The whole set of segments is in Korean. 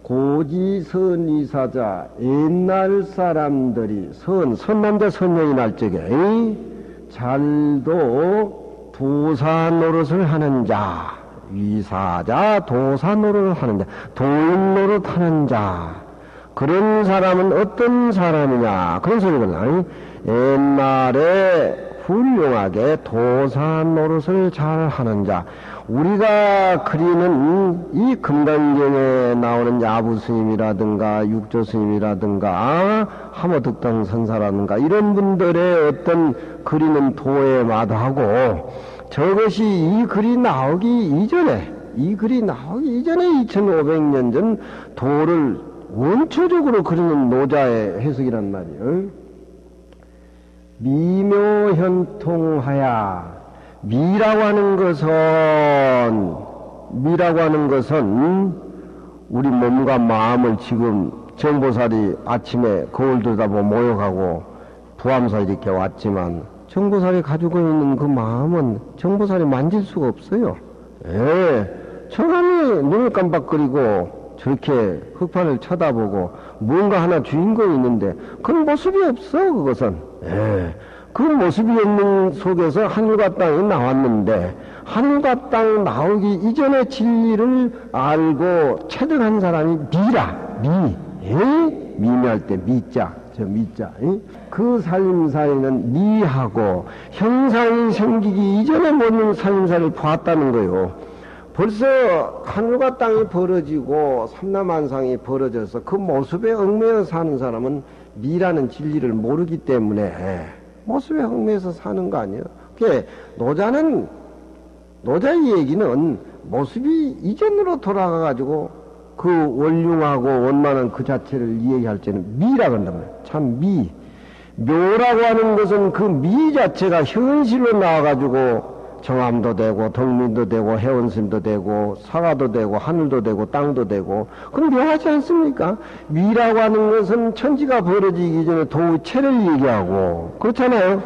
고지선이사자, 옛날 사람들이 선남자 선녀인 날 적에 잘도 도사 노릇을 하는 자, 위사자 도사 노릇을 하는 자, 도인 노릇 하는 자, 그런 사람은 어떤 사람이냐, 그런 소리구나. 옛날에 훌륭하게 도사 노릇을 잘 하는 자, 우리가 그리는 이 금강경에 나오는 야부 스님이라든가 육조 스님이라든가 하모득당 선사라든가 이런 분들의 어떤 그리는 도에 마다하고, 저것이 이 글이 나오기 이전에 2500년 전 도를 원초적으로 그리는 노자의 해석이란 말이에요. 미묘현통하야. 미라고 하는 것은 우리 몸과 마음을 지금 정보살이 아침에 거울 들여다보고 모욕하고 부암살 이렇게 왔지만, 정보살이 가지고 있는 그 마음은 정보살이 만질 수가 없어요. 청함이 눈을 깜빡거리고 저렇게 흙판을 쳐다보고 뭔가 하나 주인공이 있는데 그런 모습이 없어. 그것은 그 모습이 없는 속에서 하늘과 땅이 나왔는데, 하늘과 땅 나오기 이전의 진리를 알고 체득한 사람이 미미할 때 미자, 저 미자. 그 살림살이는 미하고 형상이 생기기 이전에 모든 살림살이를 보았다는 거요. 벌써 하늘과 땅이 벌어지고 삼라만상이 벌어져서 그 모습에 얽매여 사는 사람은 미라는 진리를 모르기 때문에 모습에 얽매여서 사는 거 아니에요. 그게 노자의 얘기는 모습이 이전으로 돌아가가지고 그 원흉하고 원만한 그 자체를 이야기할 때는 미라고 한단 말이에요. 참 묘라고 하는 것은 그 미 자체가 현실로 나와가지고 정암도 되고 덕민도 되고 해원심도 되고 사과도 되고 하늘도 되고 땅도 되고, 그럼 묘하지 않습니까? 미라고 하는 것은 천지가 벌어지기 전에 도체를 얘기하고 그렇잖아요.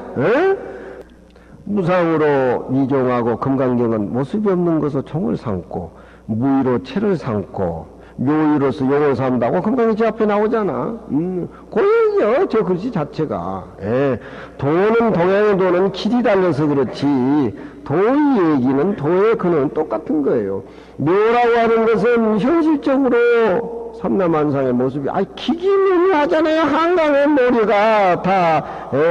무상으로 미종하고 금강경은 모습이 없는 것으로 종을 삼고, 무의로 체를 삼고, 묘의로서 용을 삼다고 금강경 제 앞에 나오잖아. 고연이요, 저 글씨 자체가. 도는, 동양의 도는 길이 달려서 그렇지, 도의 얘기는 도의 근원은 똑같은 거예요. 묘라고 하는 것은 현실적으로 삼라만상의 모습이, 기기묘묘하잖아요. 한강의 모래가 다,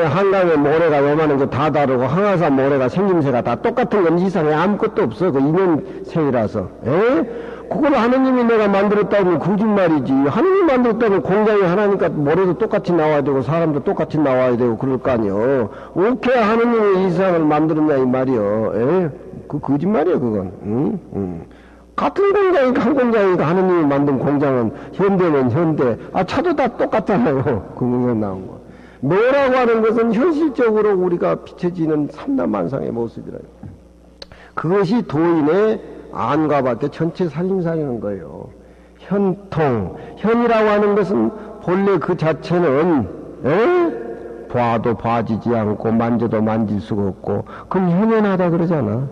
한강의 모래가 요만한 게 다 다르고, 항아산 모래가 생김새가 다 똑같은 건 이상해. 아무것도 없어. 그 인연생이라서. 그걸 하느님이 내가 만들었다면 거짓말이지. 하느님이 만들었다면 공장이 하나니까 모래도 똑같이 나와야 되고 사람도 똑같이 나와야 되고 그럴 거 아니요. 어떻게 하느님이 이 세상을 만들었냐 이 말이요. 그 거짓말이야 그건. 같은 공장이니까 한 공장이니까 하느님이 만든 공장은 현대는 현대. 차도 다 똑같잖아요. 그 공장 나온 거. 묘라고 하는 것은 현실적으로 우리가 비춰지는 삼라만상의 모습이라요. 그것이 도인의 안과 밖에 전체 살림살이는 거예요. 현이라고 하는 것은 본래 그 자체는 봐도 봐지지 않고 만져도 만질 수가 없고, 그럼 현연하다 그러잖아.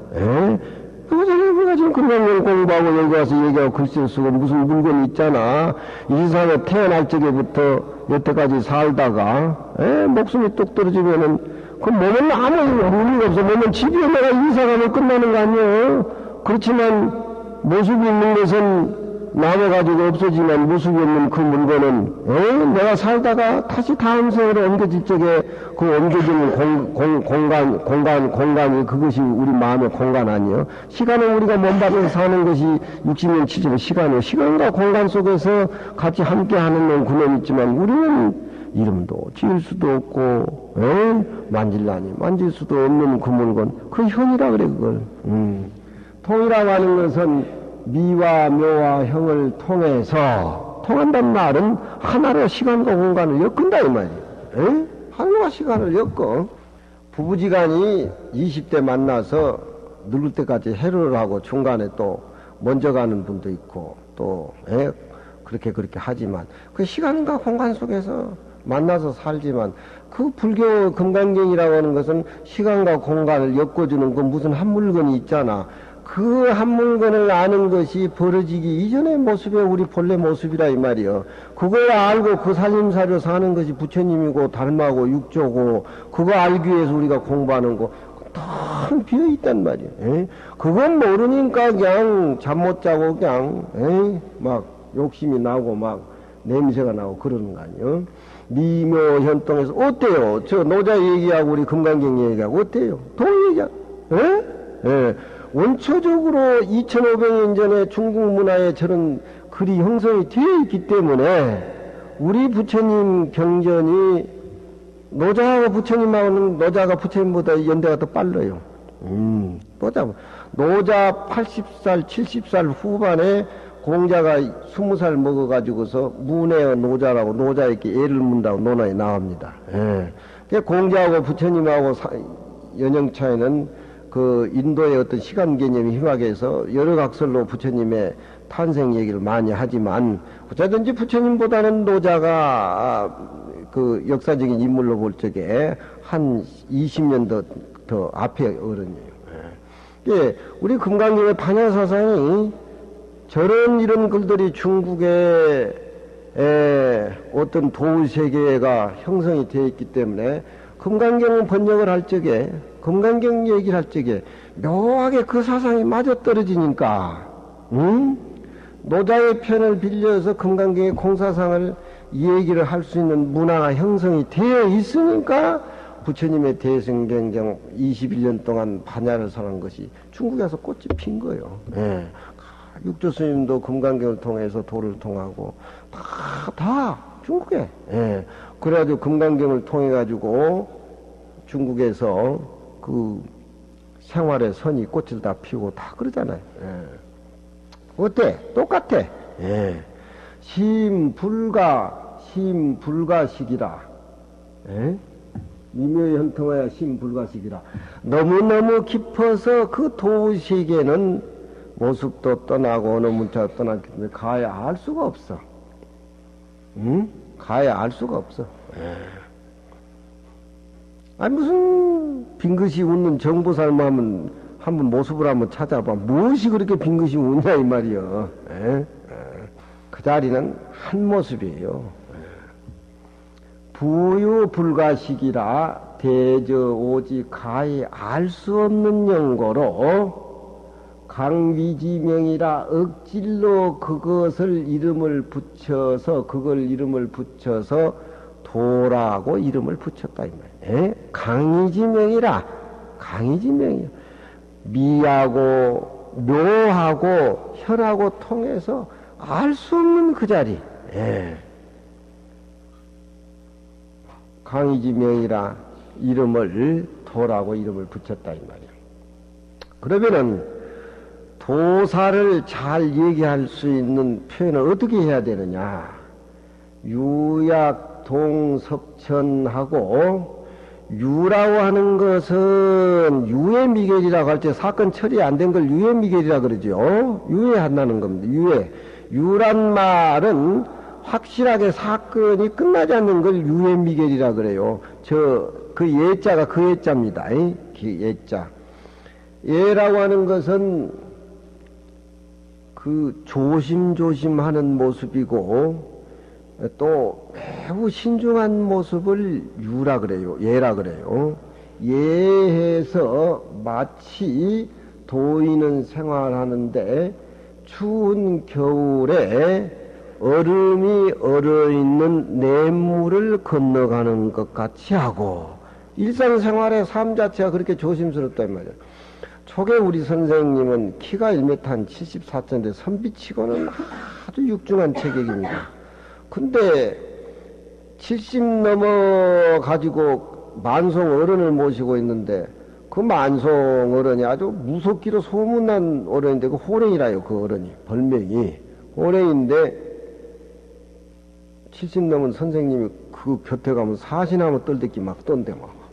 우리가 지금 금강경 공부하고 여기 와서 얘기하고 글씨를 쓰고 무슨 물건이 있잖아. 이 세상에 태어날 적에부터 여태까지 살다가 목숨이 뚝 떨어지면은 그 몸은 아무 의미가 없어. 몸은 집에 내가 이사가면 끝나는 거 아니에요. 그렇지만 모습이 있는 것은 남아가지고 없어지면 모습이 없는 그 물건은 내가 살다가 다시 다음 세월에 옮겨질 적에 그 옮겨지는 공간이 그것이 우리 마음의 공간 아니에요. 시간은 우리가 몸받아서 사는 것이 60년 70년 시간이에요. 시간과 공간 속에서 같이 함께하는 그놈이 있지만 우리는 이름도 지을 수도 없고 만질라니 만질 수도 없는 그 물건, 그 현이라 그래 그걸. 통이라고 하는 것은 미와 묘와 형을 통해서, 통한단 말은 하나로 시간과 공간을 엮은다 이 말이에요. 하나와 시간을 엮어. 부부지간이 20대 만나서 늙을 때까지 해로를 하고 중간에 또 먼저 가는 분도 있고 또 그렇게 하지만 그 시간과 공간 속에서 만나서 살지만, 그 불교 금강경이라고 하는 것은 시간과 공간을 엮어주는 그 무슨 한 물건이 있잖아. 그 한 물건을 아는 것이 벌어지기 이전의 모습이 우리 본래 모습이라 이 말이요. 그걸 알고 그 살림살이로 사는 것이 부처님이고 달마고 육조고 그거 알기 위해서 우리가 공부하는 거 다 비어있단 말이에요. 에이? 그건 모르니까 그냥 잠 못 자고 그냥 막 욕심이 나고 막 냄새가 나고 그러는 거 아니에요. 미묘현동에서 어때요? 저 노자 얘기하고 우리 금강경 얘기하고 어때요? 동의냐? 원초적으로 2500년 전에 중국 문화에 저런 글이 형성이 되어 있기 때문에 우리 부처님 경전이 노자하고 부처님하고는 노자가 부처님보다 연대가 더 빨라요. 노자 80살, 70살 후반에 공자가 20살 먹어가지고서 문의 노자라고 노자에게 애를 문다고 논어에 나옵니다. 공자하고 부처님하고 연령 차이는 그 인도의 어떤 시간 개념이 희박해서 여러 각설로 부처님의 탄생 얘기를 많이 하지만 어쩌든지 부처님보다는 노자가 그 역사적인 인물로 볼 적에 한 20년 더 앞에 어른이에요. 예, 우리 금강경의 반야사상이 저런 이런 글들이 중국의 어떤 도세계가 형성이 되어 있기 때문에 금강경 번역을 할 적에 금강경 얘기를 할 적에 묘하게 그 사상이 맞아떨어지니까 노자의 편을 빌려서 금강경의 공사상을 얘기를 할 수 있는 문화가 형성이 되어 있으니까 부처님의 대승경정 21년 동안 반야를 설한 것이 중국에서 꽃이 핀 거예요. 육조 스님도 금강경을 통해서 도를 통하고 다 중국에. 그래가지고 금강경을 통해 가지고 중국에서 그 생활의 선이 꽃을 다 피우고 다 그러잖아요. 어때? 똑같아. 심불가식이라. 미묘현통하여 심불가식이라. 너무너무 깊어서 그 도시에게는 모습도 떠나고 어느 문자도 떠났기 때문에 가야 알 수가 없어. 가야 알 수가 없어. 아니 무슨 빙긋이 웃는 정보살모 하면 한번 모습을 한번 찾아봐. 무엇이 그렇게 빙긋이 웃냐 이 말이여. 그 자리는 한 모습이에요. 부유불가식이라 대저 오직 가히 알 수 없는 연고로 강위지명이라 억질로 그것을 이름을 붙여서 도라고 이름을 붙였다 이 말이에요. 강위지명이라 강위지명이야. 미하고 묘하고 현하고 통해서 알 수 없는 그 자리. 강의지명이라 이름을 도라고 이름을 붙였다 이 말이야. 그러면은 도사를 잘 얘기할 수 있는 표현을 어떻게 해야 되느냐? 유약동섭천하고 유라고 하는 것은 유의 미결이라고 할 때 사건 처리 안 된 걸 유의 미결이라 그러죠. 유예한다는 겁니다. 유란 말은 확실하게 사건이 끝나지 않는 걸 유의 미결이라 그래요. 그 예자가 그 예자입니다. 그 예자. 예라고 하는 것은 그 조심조심하는 모습이고 또 매우 신중한 모습을 유라 그래요. 예라 그래요. 예해서 마치 도인은 생활하는데 추운 겨울에 얼음이 얼어있는 냇물을 건너가는 것 같이 하고 일상생활의 삶 자체가 그렇게 조심스럽단 말이야. 초계 우리 선생님은 키가 1m 한 74cm인데 선비치고는 아주 육중한 체격입니다. 근데 70 넘어 가지고 만송 어른을 모시고 있는데 그 만송 어른이 아주 무섭기로 소문난 어른인데 그 호랭이라요. 그 어른이 벌명이 호랭인데 70 넘은 선생님이 그 곁에 가면 사신하면 떨대기 막 떤대 막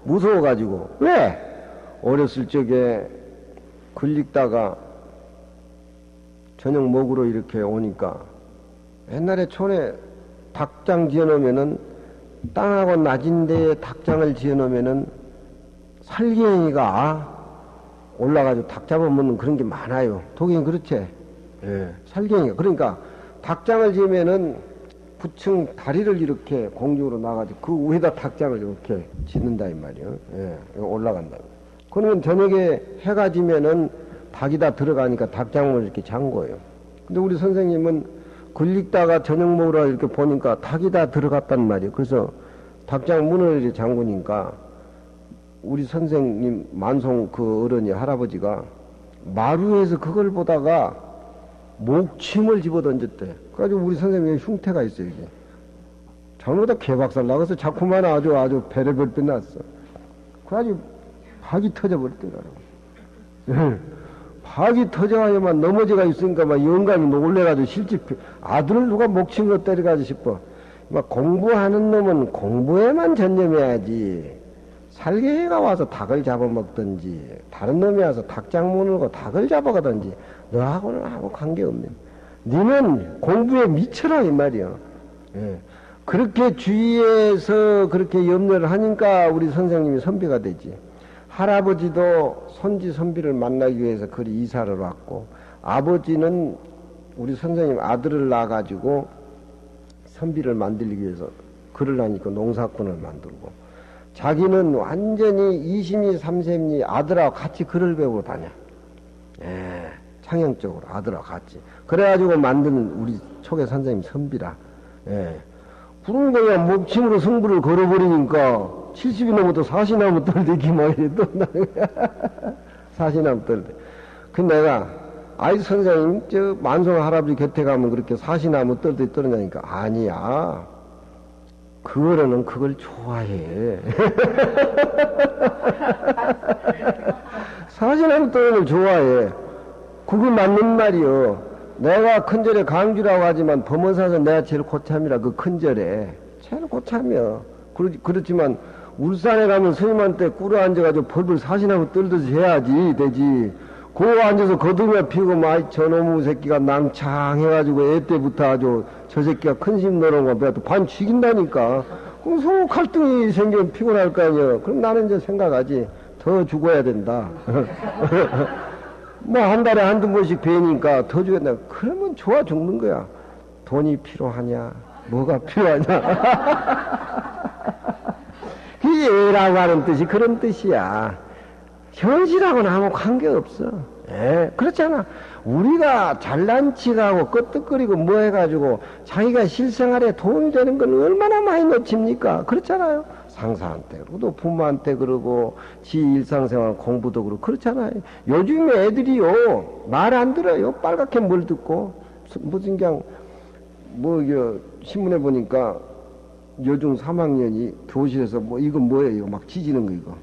무서워가지고 왜? 어렸을 적에 글 읽다가 저녁 먹으러 이렇게 오니까 옛날에 촌에 닭장 지어놓으면은 땅하고 낮은 데에 닭장을 지어놓으면은 살갱이가 올라가지고 닭 잡아먹는 그런 게 많아요. 독일은 그렇지. 예, 살갱이가. 그러니까 닭장을 지으면은 부층 다리를 이렇게 공중으로 나가지고 그 위에다 닭장을 이렇게 짓는다 이 말이요. 예, 올라간다. 그러면 저녁에 해가 지면은 닭이 다 들어가니까 닭장을 이렇게 잠 거예요. 근데 우리 선생님은 글 읽다가 저녁 먹으러 이렇게 보니까 닭이 다 들어갔단 말이에요. 그래서 닭장 문을 이렇게 잠그니까 우리 선생님 만송 그 어른이 할아버지가 마루에서 그걸 보다가 목침을 집어 던졌대. 그래가지고 우리 선생님이 흉태가 있어요, 이게. 잘못하다 개박살 나가서 자꾸만 아주 배를 났어. 그래가지고 박이 터져버렸더라고. 박이 터져야만 넘어져가 있으니까 막 영감이 놀래가지고 실제 아들을 누가 목침으로 때려가지고 싶어. 막 공부하는 놈은 공부에만 전념해야지. 살갱이가 와서 닭을 잡아먹든지 다른 놈이 와서 닭장 무너고 닭을 잡아가든지 너하고는 아무 관계없네. 너는 공부에 미쳐라 이 말이야. 예. 그렇게 주위에서 그렇게 염려를 하니까 우리 선생님이 선비가 되지. 할아버지도 손지 선비를 만나기 위해서 그리 이사를 왔고, 아버지는 우리 선생님 아들을 낳아가지고 선비를 만들기 위해서 글을 하니까 농사꾼을 만들고, 자기는 완전히 2심이 3셈이 아들하고 같이 글을 배우고 다녀. 예, 창형적으로 아들하고 같이. 그래가지고 만드는 우리 초계 선생님 선비라. 예. 그런 거야, 목침으로 승부를 걸어버리니까 70이 넘어도 40나무 떨대기 뭐 이래 떤다. 40나무 떨대. 그 내가 아이 선생님 저 만성 할아버지 곁에 가면 그렇게 40나무 떨대 떨어냐니까 아니야. 그 어른은 그걸 좋아해. 40나무 떨는 걸 좋아해. 그거 맞는 말이요. 내가 큰절에 강주라고 하지만 범어사에서 내가 제일 고참이라 그 큰절에 제일 고참이야. 그렇지만 울산에 가면 스님한테 꿇어 앉아가지고 벌벌 40나무 떨듯이 해야지 되지. 그 앉아서 거두며 피고 막 저놈의 새끼가 낭창해가지고 애 때부터 아주 저 새끼가 큰 심 노는 거 내가 또 반 죽인다니까. 그럼 서로 갈등이 생기면 피곤할 거 아니야. 그럼 나는 이제 생각하지. 더 죽어야 된다. 뭐 한 달에 한두 번씩 배니까 더 죽겠다. 그러면 좋아 죽는 거야. 돈이 필요하냐? 뭐가 필요하냐? 그게 애라고 하는 뜻이 그런 뜻이야. 현실하고는 아무 관계없어. 예, 그렇잖아. 우리가 잘난 척하고 끄떡거리고 뭐 해가지고 자기가 실생활에 도움이 되는 건 얼마나 많이 놓칩니까? 그렇잖아요. 상사한테 그러고 부모한테 그러고 지 일상생활 공부도 그러고 그렇잖아요. 요즘에 애들이요 말 안 들어요. 빨갛게 뭘 듣고 무슨 그냥 뭐 신문에 보니까 여중 3학년이 교실에서 뭐 이거 뭐예요? 이거 막 지지는 거 이거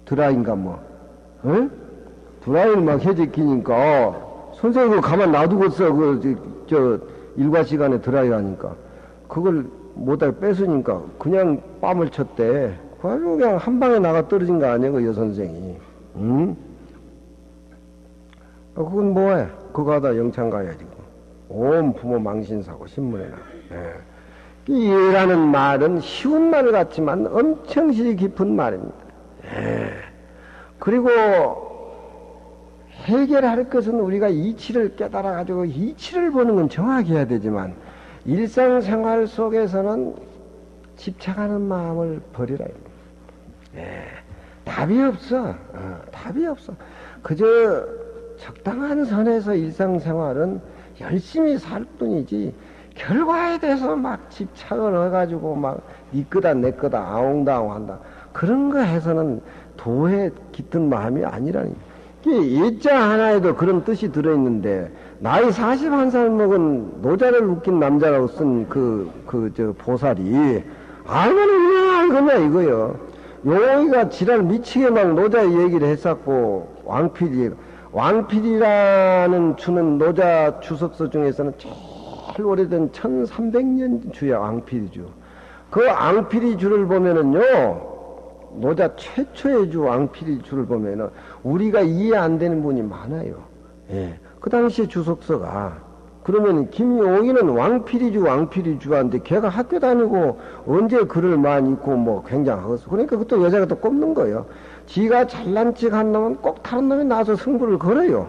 드라인가 뭐 응? 드라이를 막 해제키니까 선생님 그거 가만 놔두고서 저 일과 시간에 드라이 하니까 그걸 못하게 뺏으니까 그냥 뺨을 쳤대. 그냥 한 방에 나가 떨어진 거 아니야, 그 여선생이. 응? 그건 뭐해? 그거 하다 영창 가야지. 온 부모 망신사고 신문에 나. 예. 이라는 말은 쉬운 말 같지만 엄청 시 깊은 말입니다. 예. 그리고 해결할 것은 우리가 이치를 깨달아가지고 이치를 보는 건 정확히 해야 되지만 일상생활 속에서는 집착하는 마음을 버리라. 예, 답이 없어. 답이 없어. 그저 적당한 선에서 일상생활은 열심히 살 뿐이지 결과에 대해서 막 집착을 해가지고 막 니 거다 내 거다 아웅다웅 한다. 그런 거 해서는 도에 깃든 마음이 아니라니. 예자 하나에도 그런 뜻이 들어있는데 나이 41살 먹은 노자를 웃긴 남자라고 쓴 저 보살이 얼마나 유명한 거냐 이거요. 용이가 지랄 미치게 막 노자 얘기를 했었고 왕필이라는 주는 노자 주석서 중에서는 제일 오래된 1300년 주야 왕필이주. 그 왕필이 주를 보면은요 노자 최초의 주 왕필이 주를 보면은 우리가 이해 안 되는 분이 많아요. 예. 그 당시에 주석서가 그러면 김용희는 왕필이주 하는데 걔가 학교 다니고 언제 글을 많이 읽고 뭐 굉장하겠어. 그러니까 그것도 여자가 또 꼽는 거예요. 지가 잘난 척 한 놈은 꼭 다른 놈이 나와서 승부를 걸어요.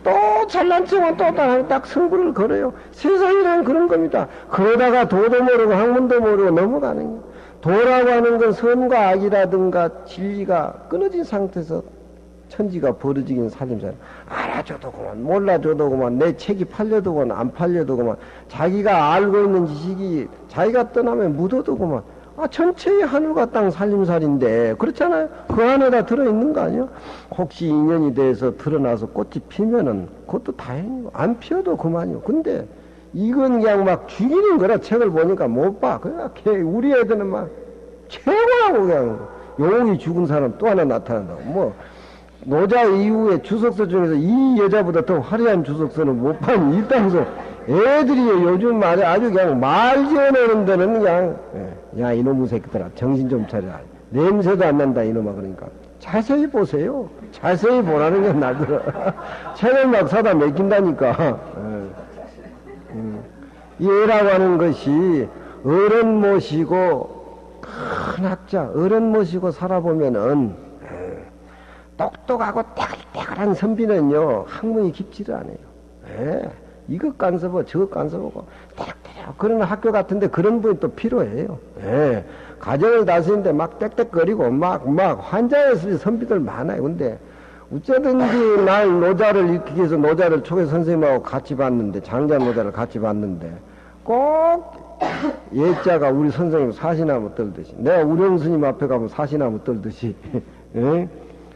또 잘난 척은 또 딱 승부를 걸어요. 세상이란 그런 겁니다. 그러다가 도도 모르고 학문도 모르고 넘어가는 거예요. 도라고 하는 건 선과 악이라든가 진리가 끊어진 상태에서 천지가 벌어지긴 살림살. 알아줘도 그만, 몰라줘도 그만, 내 책이 팔려도 그만, 안 팔려도 그만, 자기가 알고 있는 지식이 자기가 떠나면 묻어도 그만. 전체의 하늘과 땅 살림살인데, 그렇잖아요? 그 안에다 들어있는 거 아니에요? 혹시 인연이 돼서 드러나서 꽃이 피면은, 그것도 다행이고, 안 피어도 그만이요. 근데, 이건 그냥 막 죽이는 거라 책을 보니까 못 봐. 그냥 우리 애들은 막 최고라고 그냥 영웅이 죽은 사람 또 하나 나타난다고. 뭐 노자 이후에 주석서 중에서 이 여자보다 더 화려한 주석서는 못 본 이 땅에서 애들이 요즘 말에 아주 그냥 말 지어내는 데는 그냥 야 이놈의 새끼들아 정신 좀 차려라. 냄새도 안 난다 이놈아. 그러니까 자세히 보세요. 자세히 보라는 게 나더라. 책을 막 사다 맡긴다니까. 예라고 하는 것이 어른 모시고 큰 학자 어른 모시고 살아보면은 똑똑하고 떼글떼글한 선비는요 학문이 깊지를 않아요. 이것 간서보 저것 간서보고 떼글떼글 그런 학교 같은데 그런 분이 또 필요해요. 가정을 다스리는데 막 땡땡거리고 막 환장했을 선비들 많아요. 근데 어쩌든지 날 노자를 일으키기 위해서 노자를 초계 선생님하고 같이 봤는데 장자 노자를 같이 봤는데 꼭 예자가 우리 선생님 사시나무 떨듯이 내가 우령 스님 앞에 가면 사시나무 떨듯이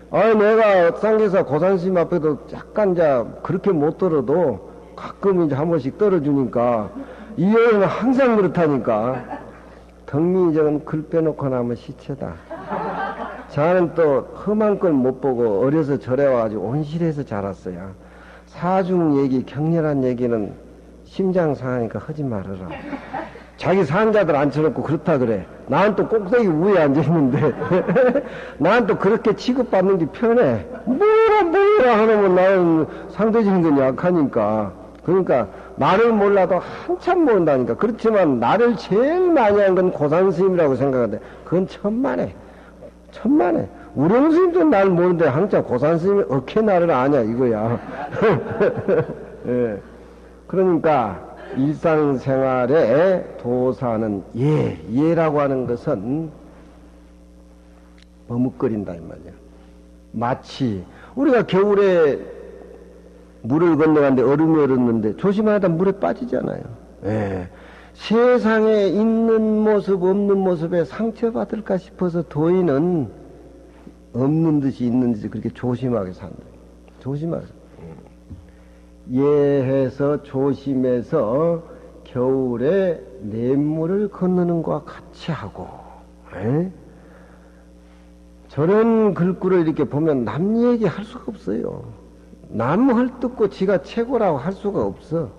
내가 쌍계사 고산 스님 앞에도 약간 그렇게 못 떨어도 가끔 이제 한 번씩 떨어주니까 이 여인은 항상 그렇다니까. 덕민이정은 글 빼놓고 나면 시체다. 저는 또 험한 걸 못 보고 어려서 절에 와가지고 온실에서 자랐어요. 사중 얘기, 격렬한 얘기는 심장 상하니까 하지 말아라. 자기 산자들 앉혀놓고 그렇다 그래. 나는 또 꼭대기 위에 앉아있는데 나는 또 그렇게 취급받는 게 편해. 뭐라 하면 나는 상대적인 건 약하니까. 그러니까 나를 몰라도 한참 모른다니까. 그렇지만 나를 제일 많이 한 건 고산스님이라고 생각하는데 그건 천만에. 우령 스님도 날 모르는데 한참 고산 스님이 어떻게 나를 아냐 이거야. 그러니까 일상생활에 도사는 예라고 하는 것은 머뭇거린다 이 말이야. 마치 우리가 겨울에 물을 건너갔는데 얼음이 얼었는데 조심하다 물에 빠지잖아요. 세상에 있는 모습 없는 모습에 상처받을까 싶어서 도인은 없는 듯이 있는 듯이 그렇게 조심하게 산다. 조심하게. 예해서 조심해서 겨울에 냇물을 건너는 것과 같이 하고 저런 글귀를 이렇게 보면 남 얘기 할 수가 없어요. 남 헐뜯고 지가 최고라고 할 수가 없어.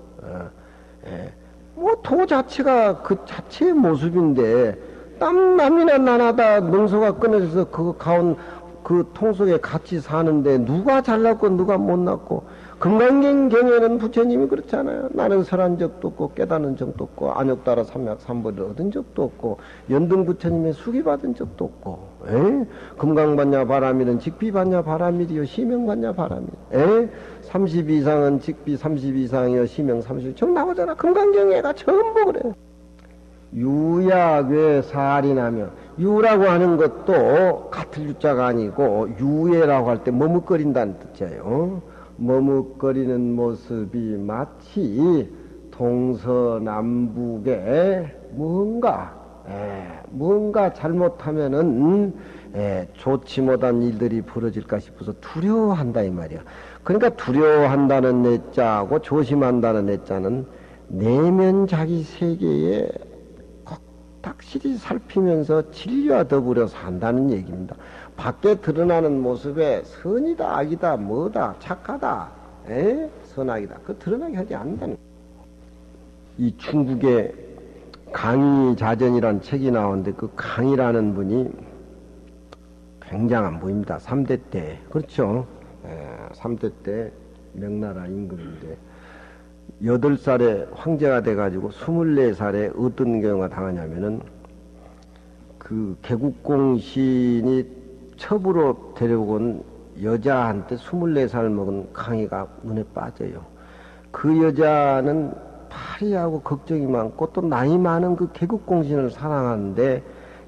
뭐 도 자체가 그 자체의 모습인데 남이나 나나다 능소가 끊어져서 그 가운 그 통 속에 같이 사는데 누가 잘났고 누가 못났고 금강경에는 부처님이 그렇잖아요. 나는 설한 적도 없고 깨닫는 적도 없고 안욕따라 삼약 삼벌을 얻은 적도 없고 연등 부처님의 수기 받은 적도 없고 금강받냐 바람이는 직비 받냐 바람이리요 시명 받냐 바람이요 30 이상은 직비 30 이상이요 시명 30 정 나오잖아. 금강경에가 전부 그래. 유야괴 살인하며 유라고 하는 것도 같은 유자가 아니고 유예라고 할 때 머뭇거린다는 뜻이에요. 머뭇거리는 모습이 마치 동서남북에 뭔가 잘못하면은 좋지 못한 일들이 벌어질까 싶어서 두려워한다 이 말이야. 그러니까 두려워한다는 내자하고 조심한다는 내자는 내면 자기 세계에 확실히 살피면서 진리와 더불어 산다는 얘기입니다. 밖에 드러나는 모습에 선이다 악이다 뭐다 착하다 선악이다 그 드러나게 하지 않는다는 거예요. 이 중국에 강의자전이라는 책이 나오는데 그 강의라는 분이 굉장한 분입니다. 3대 때 그렇죠. 3대 때 명나라 임금인데 8살에 황제가 돼가지고 24살에 어떤 경우가 당하냐면은 그 개국공신이 첩으로 데려온 여자한테 24살 먹은 강희가 눈에 빠져요. 그 여자는 파리하고 걱정이 많고 또 나이 많은 그 개국공신을 사랑하는데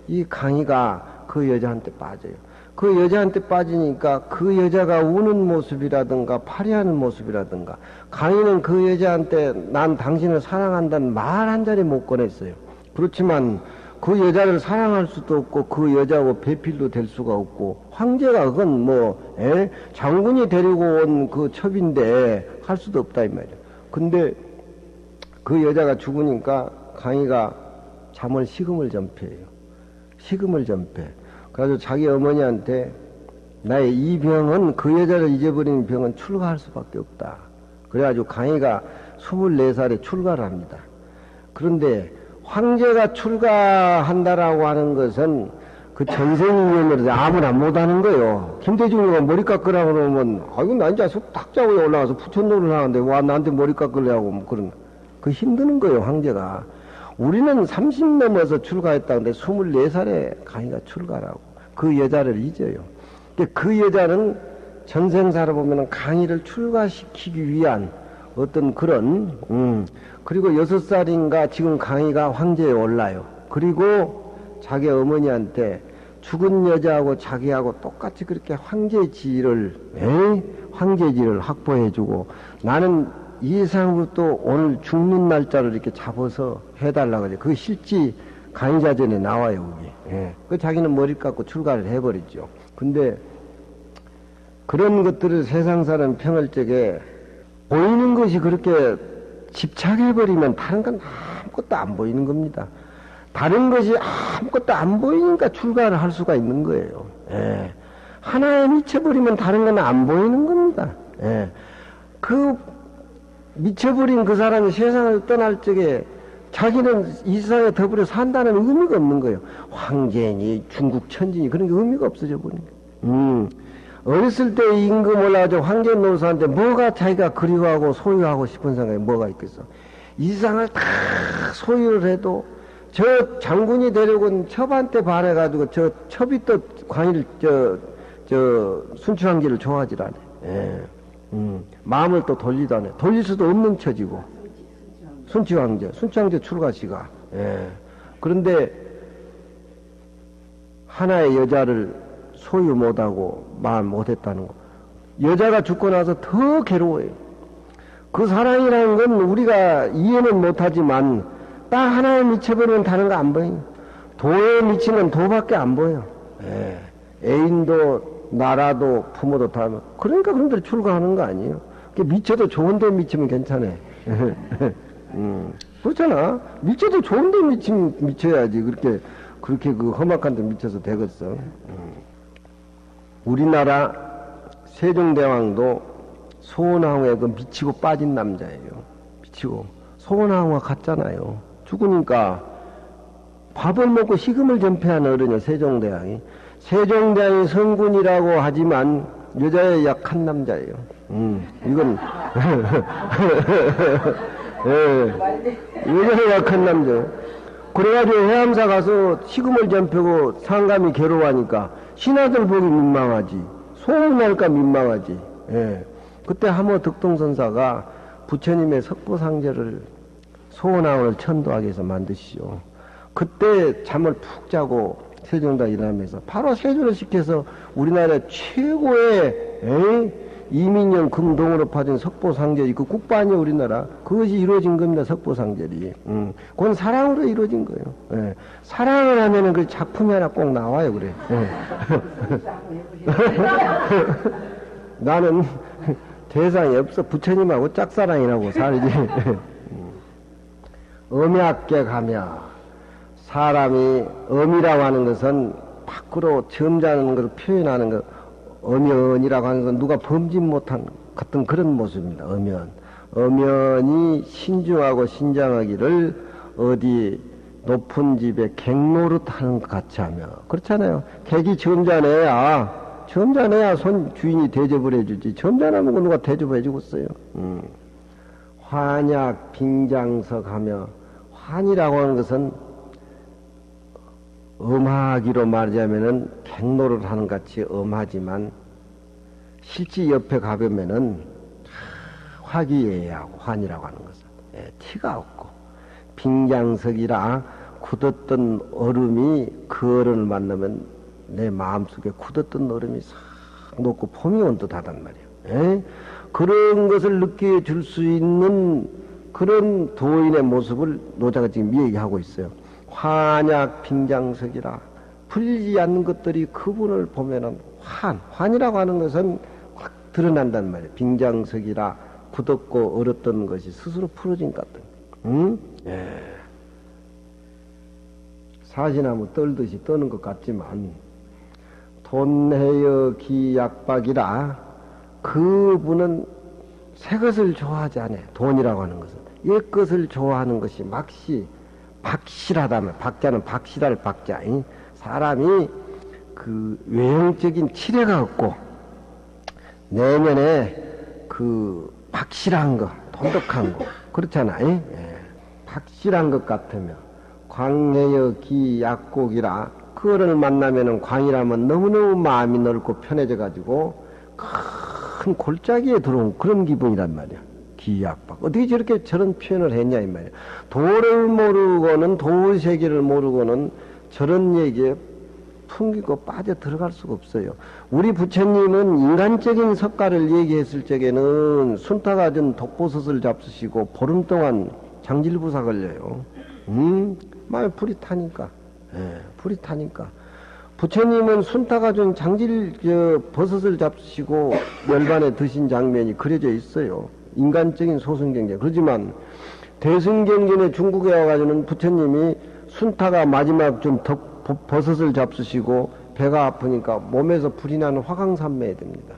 이 강희가 그 여자한테 빠져요. 그 여자한테 빠지니까 그 여자가 우는 모습이라든가 파리하는 모습이라든가 강희는 그 여자한테 난 당신을 사랑한다는 말 한 자리 못 꺼냈어요. 그렇지만 그 여자를 사랑할 수도 없고 그 여자하고 배필도 될 수가 없고 황제가 그건 뭐 장군이 데리고 온 그 첩인데 할 수도 없다 이 말이야. 근데 그 여자가 죽으니까 강희가 잠을 식음을 전폐해요. 식음을 전폐. 그래서 자기 어머니한테 나의 이 병은 그 여자를 잊어버린 병은 출가할 수밖에 없다. 그래가지고 강희가 24살에 출가를 합니다. 그런데 황제가 출가한다라고 하는 것은 그 전생인연으로 아무나 못하는 거요. 김대중이가 머리 깎으라고 그러면 아이고 나 이제 탁자고에 올라가서 부천노를 하는데 와 나한테 머리 깎으려고 뭐 그런 그 힘드는 거예요. 황제가. 우리는 30 넘어서 출가했다는데 24살에 강희가 출가라고 그 여자를 잊어요. 그 여자는 전생사로 보면 강희를 출가시키기 위한 어떤 그런 그리고 6살인가 지금 강희가 황제에 올라요. 그리고 자기 어머니한테 죽은 여자하고 자기하고 똑같이 그렇게 황제지를 확보해주고 나는 이상으로 또 오늘 죽는 날짜를 이렇게 잡아서 해달라고 하죠. 그 실지 강의자전에 나와요, 거기. 그 자기는 머리 깎고 출가를 해버리죠. 근데 그런 것들을 세상 사람 평할 적에 보이는 것이 그렇게 집착해버리면 다른 건 아무것도 안 보이는 겁니다. 다른 것이 아무것도 안 보이니까 출가를 할 수가 있는 거예요. 하나에 미쳐버리면 다른 건 안 보이는 겁니다. 그 미쳐버린 그 사람이 세상을 떠날 적에 자기는 이 세상에 더불어 산다는 의미가 없는 거예요. 황제니 중국 천지니 그런 게 의미가 없어져 버린 거예요. 어렸을 때 임금 올라가지고 황제 노릇하는데 뭐가 자기가 그리워하고 소유하고 싶은 생각이 뭐가 있겠어. 이 세상을 다 소유를 해도 저 장군이 데려온 첩한테 반해가지고 저 첩이 또 광일 순추황제를 좋아하질 않아. 마음을 또 돌리도 않아. 돌릴 수도 없는 처지고. 순추황제 출가시가. 그런데 하나의 여자를 소유 못하고 마음 못했다는 거. 여자가 죽고 나서 더 괴로워요. 그 사랑이라는 건 우리가 이해는 못하지만 딱 하나에 미쳐버리면 다른 거 안 보여요. 도에 미치면 도밖에 안 보여. 애인도 나라도 부모도 다 그러니까 그런 데로 출가하는 거 아니에요. 미쳐도 좋은 데 미치면 괜찮아. 그렇잖아. 미쳐도 좋은 데 미쳐야지. 그렇게 그 험악한 데 미쳐서 되겠어. 우리나라 세종대왕도 소원왕후에 그 미치고 빠진 남자예요. 미치고. 소원왕후가 갔잖아요. 죽으니까 밥을 먹고 식음을 전폐한 어른이요. 세종대왕이. 세종대왕이 성군이라고 하지만 여자에 약한 남자예요. 이건 여자에 약한 남자예요. 그래가지고 해암사 가서 식음을 전폐고 상감이 괴로워하니까 신하들 보기 민망하지. 소문날까 민망하지. 그때 하모 덕동선사가 부처님의 석보상제를 소원왕후를 천도하기 위해서 만드시오. 그때 잠을 푹 자고 세종대왕이 일어나면서 바로 세조를 시켜서 우리나라 최고의 이민영 금동으로 파진 석보상제이 그 국반이 우리나라 그것이 이루어진 겁니다. 석보상제이. 그건 사랑으로 이루어진 거예요. 사랑을 하면은 그 작품이 하나 꼭 나와요. 그래. 나는 대상이 없어. 부처님하고 짝사랑이라고 살지. 엄약게 가며 사람이 엄이라고 하는 것은 밖으로 점잖은 것을 표현하는 것, 엄연이라고 하는 건 누가 범진 못한 같은 그런 모습입니다. 엄연이 신중하고 신장하기를 어디 높은 집에 객노릇 하는 것 같이 하며 그렇잖아요. 객이 점잖해야 주인이 대접을 해주지. 점잖하면 누가 대접을 해주겠어요. 환약 빙장석하며 환이라고 하는 것은 엄하기로 말하자면은 갱노를 하는 같이 엄하지만 실제 옆에 가보면은 화기애애하고 환이라고 하는 것은 티가 없고 빙장석이라 굳었던 얼음이 그 얼음을 만나면 내 마음속에 굳었던 얼음이 싹 녹고 폼이 온 듯하단 말이에요. 그런 것을 느껴줄 수 있는 그런 도인의 모습을 노자가 지금 얘기하고 있어요. 환약 빙장석이라 풀리지 않는 것들이 그분을 보면은 환이라고 하는 것은 확 드러난단 말이에요. 빙장석이라 굳었고 얼었던 것이 스스로 풀어진 것 같은. 응? 사시나무 떨듯이 떠는 것 같지만 돈해여 기약박이라 그분은 새 것을 좋아하지 않아요. 돈이라고 하는 것은 옛 것을 좋아하는 것이 막시 박실하다면 박자는 박실할 박자. 사람이 그 외형적인 치레가 없고 내면에 그 박실한 거, 돈독한 거 그렇잖아요. 박실한 것 같으며 광해여 기약곡이라 그거를 만나면은 광이라면 너무너무 마음이 넓고 편해져 가지고 큰 골짜기에 들어온 그런 기분이란 말이야. 기약박. 어떻게 저렇게 저런 표현을 했냐 이 말이야. 도를 모르고는 도의 세계를 모르고는 저런 얘기에 풍기고 빠져 들어갈 수가 없어요. 우리 부처님은 인간적인 석가를 얘기했을 적에는 순타가 전 독보섯을 잡수시고 보름 동안 장질부사 걸려요. 막 불이 타니까. 불이 타니까. 부처님은 순타가 준 버섯을 잡수시고 열반에 드신 장면이 그려져 있어요. 인간적인 소승경전. 그렇지만 대승경전에 중국에 와가지고는 부처님이 순타가 마지막 좀 버섯을 잡수시고 배가 아프니까 몸에서 불이 나는 화강산매에 됩니다.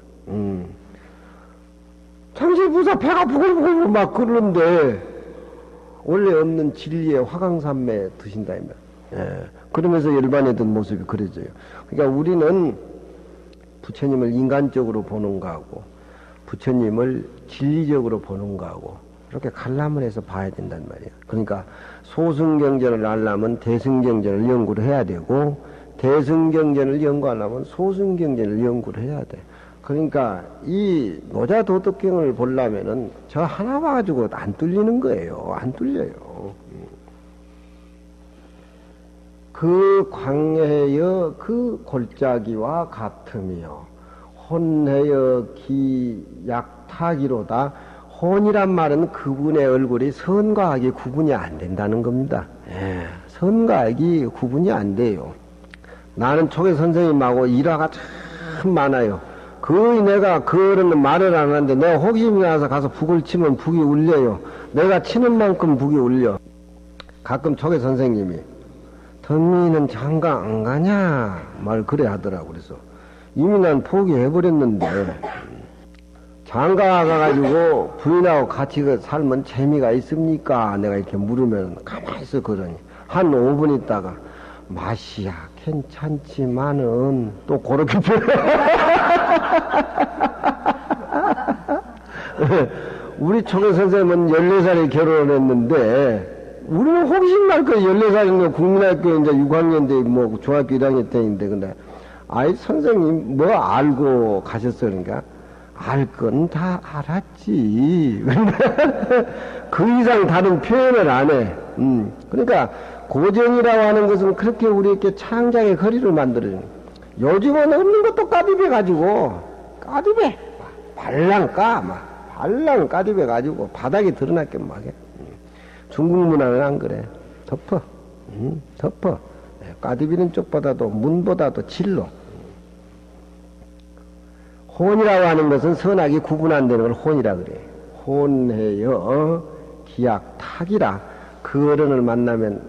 장실부사 배가 부글부글 막 그러는데 원래 없는 진리의 화강산매 드신다 이 말. 그러면서 열반에 든 모습이 그려져요. 그러니까 우리는 부처님을 인간적으로 보는 거하고 부처님을 진리적으로 보는 거하고 이렇게 관람을 해서 봐야 된단 말이에요. 그러니까 소승경전을 알려면 대승경전을 연구를 해야 되고 대승경전을 연구하려면 소승경전을 연구를 해야 돼. 그러니까 이 노자도덕경을 보려면은 저 하나 봐가지고 안 뚫리는 거예요. 안 뚫려요. 그 광해여 그 골짜기와 같으며 혼해여 기약타기로다. 혼이란 말은 그분의 얼굴이 선과 악이 구분이 안 된다는 겁니다. 선과 악이 구분이 안 돼요. 나는 초계 선생님하고 일화가 참 많아요. 거의 내가 그런 말을 안 하는데 내가 호기심이 나서 가서 북을 치면 북이 울려요. 내가 치는 만큼 북이 울려. 가끔 초계 선생님이 덕민이는 장가 안 가냐 말 그래 하더라고. 그래서 이미 난 포기해버렸는데 장가 가가지고 부인하고 같이 살면 재미가 있습니까? 내가 이렇게 물으면 가만히 있어 그러니 한 5분 있다가 맛이야 괜찮지만은 또 그렇게 우리 초계 선생님은 14살에 결혼했는데 우리는 호기심 날 거야. 14살이면 국민학교 이제 6학년 때 뭐 중학교 1학년 때인데 근데 아이 선생님 뭐 알고 가셨어요? 그러니까 알 건 다 알았지. 그 이상 다른 표현을 안 해. 그러니까 고정이라고 하는 것은 그렇게 우리에게 창작의 거리를 만들어요. 요즘은 없는 것도 까디배 가지고 까디배 발랑 발랑 까디배 가지고 바닥에 드러났게 막 해. 중국 문화는 안 그래. 덮어. 까디비는 쪽보다도 문보다도 질로. 혼이라고 하는 것은 선악이 구분 안 되는 걸 혼이라 그래. 혼해여 기약탁이라 그 어른을 만나면